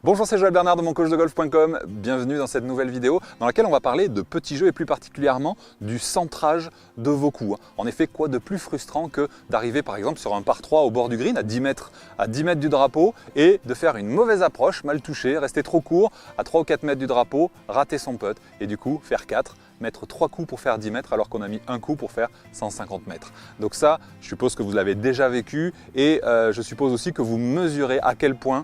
Bonjour, c'est Joël Bernard de moncoachdegolf.com. Bienvenue dans cette nouvelle vidéo dans laquelle on va parler de petits jeux et plus particulièrement du centrage de vos coups. En effet, quoi de plus frustrant que d'arriver par exemple sur un par 3 au bord du green à 10 mètres du drapeau et de faire une mauvaise approche, mal touché, rester trop court à 3 ou 4 mètres du drapeau, rater son putt et du coup faire 4, mettre 3 coups pour faire 10 mètres alors qu'on a mis un coup pour faire 150 mètres. Donc ça, je suppose que vous l'avez déjà vécu et je suppose aussi que vous mesurez à quel point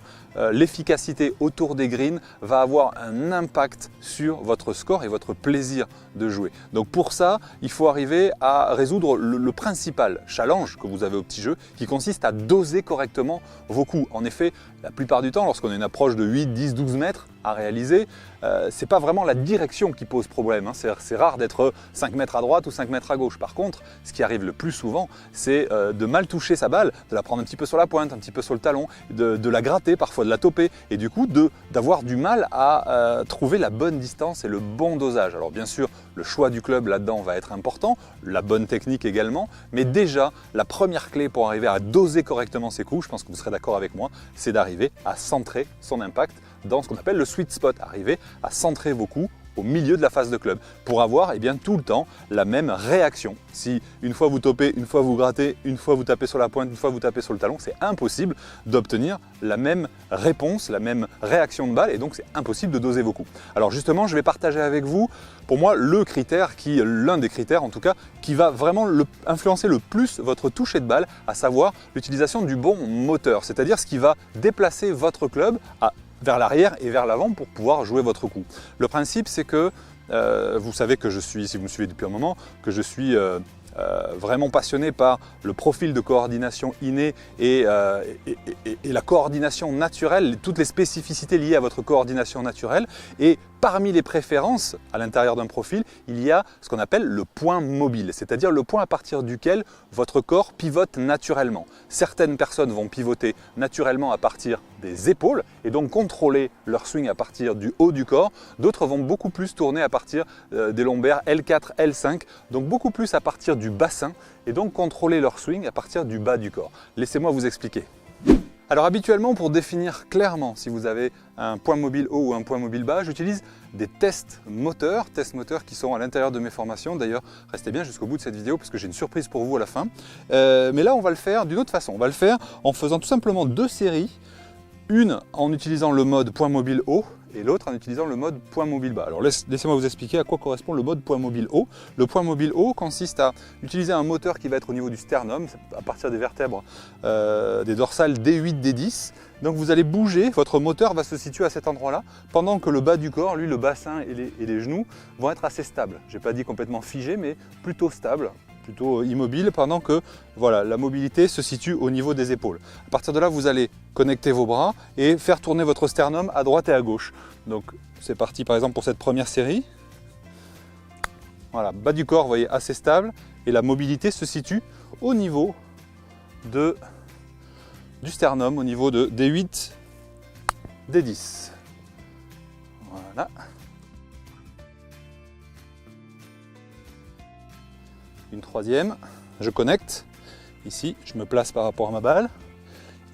l'efficacité autour des greens va avoir un impact sur votre score et votre plaisir de jouer. Donc pour ça, il faut arriver à résoudre le principal challenge que vous avez au petit jeu qui consiste à doser correctement vos coups. En effet, la plupart du temps, lorsqu'on a une approche de 8, 10, 12 mètres à réaliser, ce n'est pas vraiment la direction qui pose problème. C'est rare d'être 5 mètres à droite ou 5 mètres à gauche. Par contre, ce qui arrive le plus souvent, c'est de mal toucher sa balle, de la prendre un petit peu sur la pointe, un petit peu sur le talon, de la gratter, parfois de la toper, et du coup d'avoir du mal à trouver la bonne distance et le bon dosage. Alors bien sûr, le choix du club là-dedans va être important, la bonne technique également, mais déjà, la première clé pour arriver à doser correctement ses coups, je pense que vous serez d'accord avec moi, c'est d'arriver à centrer son impact dans ce qu'on appelle le sweet spot, arriver à centrer vos coups au milieu de la phase de club pour avoir tout le temps la même réaction. Si une fois vous topez, une fois vous grattez, une fois vous tapez sur la pointe, une fois vous tapez sur le talon, c'est impossible d'obtenir la même réponse, la même réaction de balle et donc c'est impossible de doser vos coups. Alors justement, je vais partager avec vous, pour moi, l'un des critères en tout cas, qui va vraiment influencer le plus votre toucher de balle, à savoir l'utilisation du bon moteur, c'est-à-dire ce qui va déplacer votre club vers l'arrière et vers l'avant pour pouvoir jouer votre coup. Le principe, c'est que, vous savez que si vous me suivez depuis un moment, que je suis vraiment passionné par le profil de coordination inné et la coordination naturelle, toutes les spécificités liées à votre coordination naturelle. Et parmi les préférences à l'intérieur d'un profil, il y a ce qu'on appelle le point mobile, c'est-à-dire le point à partir duquel votre corps pivote naturellement. Certaines personnes vont pivoter naturellement à partir des épaules et donc contrôler leur swing à partir du haut du corps. D'autres vont beaucoup plus tourner à partir des lombaires L4, L5, donc beaucoup plus à partir du bassin et donc contrôler leur swing à partir du bas du corps. Laissez-moi vous expliquer. Alors habituellement, pour définir clairement si vous avez un point mobile haut ou un point mobile bas, j'utilise des tests moteurs qui sont à l'intérieur de mes formations. D'ailleurs, restez bien jusqu'au bout de cette vidéo parce que j'ai une surprise pour vous à la fin. Mais là, on va le faire d'une autre façon. On va le faire en faisant tout simplement deux séries. Une en utilisant le mode point mobile haut et l'autre en utilisant le mode point mobile bas. Alors laissez-moi vous expliquer à quoi correspond le mode point mobile haut. Le point mobile haut consiste à utiliser un moteur qui va être au niveau du sternum, à partir des vertèbres des dorsales D8, D10. Donc vous allez bouger, votre moteur va se situer à cet endroit-là, pendant que le bas du corps, lui, le bassin et les genoux vont être assez stables. Je n'ai pas dit complètement figé, mais plutôt stable, plutôt immobile, pendant que voilà, la mobilité se situe au niveau des épaules. À partir de là, vous allez connecter vos bras et faire tourner votre sternum à droite et à gauche. Donc c'est parti par exemple pour cette première série. Voilà, bas du corps, vous voyez, assez stable, et la mobilité se situe au niveau du sternum, au niveau de D8, D10. Voilà. Une troisième, je connecte, ici je me place par rapport à ma balle,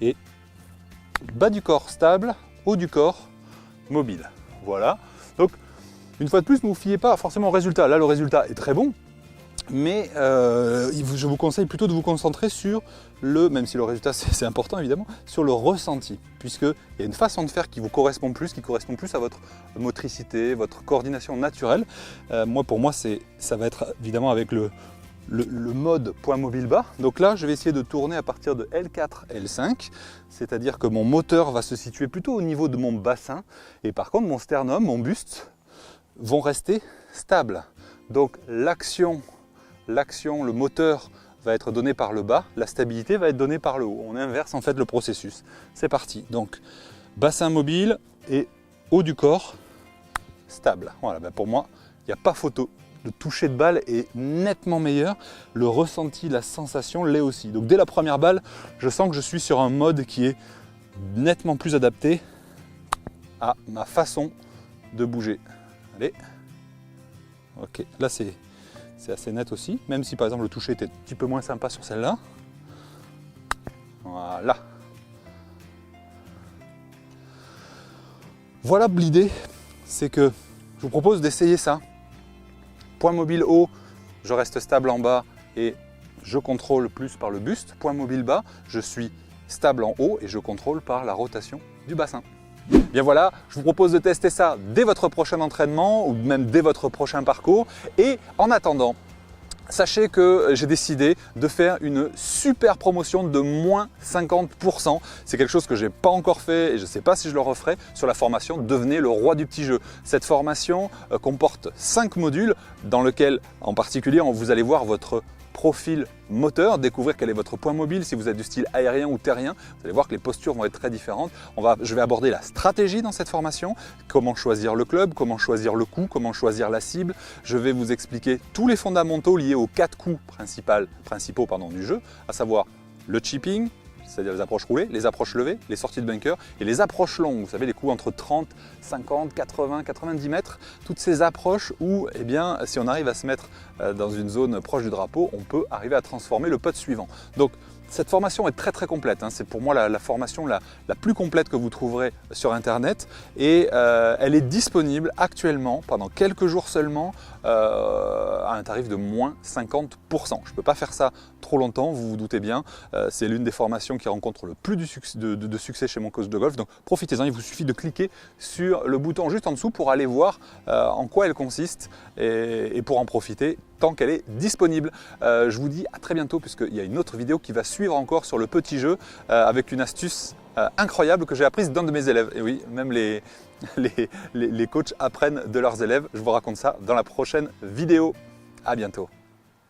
et bas du corps stable, haut du corps mobile. Voilà, donc une fois de plus, ne vous fiez pas forcément au résultat. Là, le résultat est très bon, mais je vous conseille plutôt de vous concentrer sur même si le résultat c'est important évidemment, sur le ressenti, puisqu'il y a une façon de faire qui vous correspond plus, à votre motricité, votre coordination naturelle. Pour moi, ça va être évidemment avec le mode point mobile bas. Donc là, je vais essayer de tourner à partir de L4, L5, c'est-à-dire que mon moteur va se situer plutôt au niveau de mon bassin, et par contre mon sternum, mon buste, vont rester stables. Donc l'action, le moteur va être donné par le bas, la stabilité va être donnée par le haut. On inverse en fait le processus. C'est parti. Donc bassin mobile et haut du corps stable. Voilà, pour moi, il n'y a pas photo. Le toucher de balle est nettement meilleur, le ressenti, la sensation l'est aussi. Donc dès la première balle, je sens que je suis sur un mode qui est nettement plus adapté à ma façon de bouger. Allez, ok, là c'est assez net aussi, même si par exemple le toucher était un petit peu moins sympa sur celle-là. Voilà. Voilà l'idée, c'est que je vous propose d'essayer ça. Point mobile haut, je reste stable en bas et je contrôle plus par le buste. Point mobile bas, je suis stable en haut et je contrôle par la rotation du bassin. Bien voilà, je vous propose de tester ça dès votre prochain entraînement ou même dès votre prochain parcours. Et en attendant, sachez que j'ai décidé de faire une super promotion de moins 50%. C'est quelque chose que je n'ai pas encore fait et je ne sais pas si je le referai sur la formation Devenez le roi du petit jeu. Cette formation comporte 5 modules dans lesquels en particulier vous allez voir votre profil moteur, découvrir quel est votre point mobile, si vous êtes du style aérien ou terrien. Vous allez voir que les postures vont être très différentes. Je vais aborder la stratégie dans cette formation, comment choisir le club, comment choisir le coup, comment choisir la cible. Je vais vous expliquer tous les fondamentaux liés aux 4 coups principaux du jeu, à savoir le chipping, c'est-à-dire les approches roulées, les approches levées, les sorties de bunker et les approches longues. Vous savez, les coups entre 30, 50, 80, 90 mètres. Toutes ces approches où, eh bien, si on arrive à se mettre dans une zone proche du drapeau, on peut arriver à transformer le putt suivant. Donc, cette formation est très complète, hein. C'est pour moi la formation la plus complète que vous trouverez sur internet et elle est disponible actuellement pendant quelques jours seulement à un tarif de moins 50%. Je ne peux pas faire ça trop longtemps, vous vous doutez bien, c'est l'une des formations qui rencontre le plus de succès chez mon coach de golf, donc profitez-en, il vous suffit de cliquer sur le bouton juste en dessous pour aller voir en quoi elle consiste et pour en profiter tant qu'elle est disponible. Je vous dis à très bientôt puisqu'il y a une autre vidéo qui va suivre encore sur le petit jeu avec une astuce incroyable que j'ai apprise d'un de mes élèves. Et oui, même les coachs apprennent de leurs élèves. Je vous raconte ça dans la prochaine vidéo. À bientôt.